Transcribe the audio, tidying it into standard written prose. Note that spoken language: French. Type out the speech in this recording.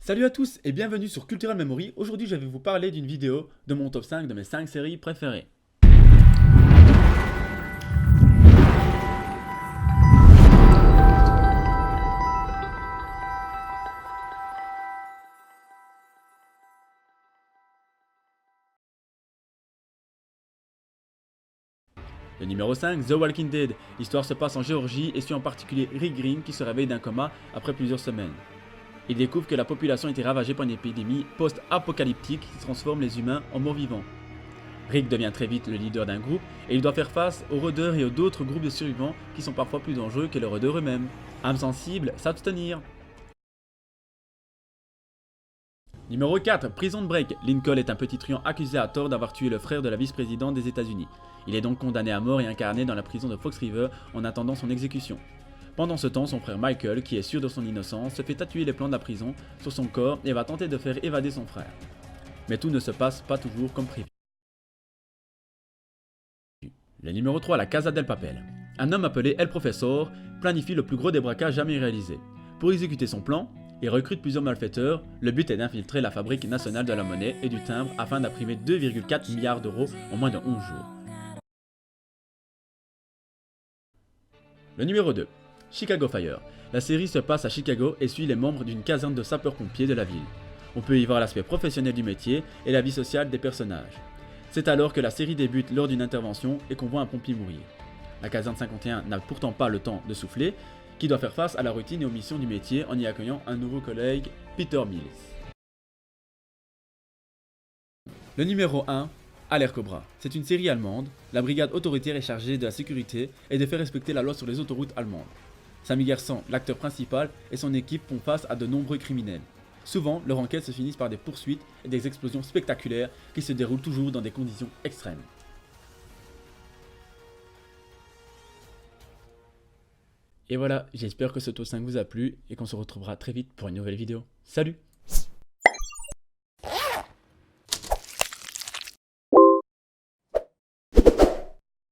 Salut à tous et bienvenue sur Cultural Memory. Aujourd'hui, je vais vous parler d'une vidéo de mon top 5 de mes 5 séries préférées. Le numéro 5, The Walking Dead. L'histoire se passe en Géorgie et suit en particulier Rick Green qui se réveille d'un coma après plusieurs semaines. Il découvre que la population était ravagée par une épidémie post-apocalyptique qui transforme les humains en morts-vivants. Rick devient très vite le leader d'un groupe et il doit faire face aux rôdeurs et aux d'autres groupes de survivants qui sont parfois plus dangereux que les rôdeurs eux-mêmes. Âme sensible, s'abstenir. Numéro 4, Prison Break. Lincoln est un petit truand accusé à tort d'avoir tué le frère de la vice-présidente des États-Unis. Il est donc condamné à mort et incarné dans la prison de Fox River en attendant son exécution. Pendant ce temps, son frère Michael, qui est sûr de son innocence, se fait tatouer les plans de la prison sur son corps et va tenter de faire évader son frère. Mais tout ne se passe pas toujours comme prévu. Le numéro 3, la Casa del Papel. Un homme appelé El Professor planifie le plus gros des braquages jamais réalisés. Pour exécuter son plan, il recrute plusieurs malfaiteurs. Le but est d'infiltrer la Fabrique nationale de la monnaie et du timbre afin d'imprimer 2,4 milliards d'euros en moins de 11 jours. Le numéro 2, Chicago Fire. La série se passe à Chicago et suit les membres d'une caserne de sapeurs-pompiers de la ville. On peut y voir l'aspect professionnel du métier et la vie sociale des personnages. C'est alors que la série débute lors d'une intervention et qu'on voit un pompier mourir. La caserne 51 n'a pourtant pas le temps de souffler, qui doit faire face à la routine et aux missions du métier en y accueillant un nouveau collègue, Peter Mills. Le numéro 1, Alert Cobra. C'est une série allemande. La brigade autoritaire est chargée de la sécurité et de faire respecter la loi sur les autoroutes allemandes. Sami Gerson, l'acteur principal, et son équipe font face à de nombreux criminels. Souvent, leurs enquêtes se finissent par des poursuites et des explosions spectaculaires qui se déroulent toujours dans des conditions extrêmes. Et voilà, j'espère que ce top 5 vous a plu et qu'on se retrouvera très vite pour une nouvelle vidéo. Salut!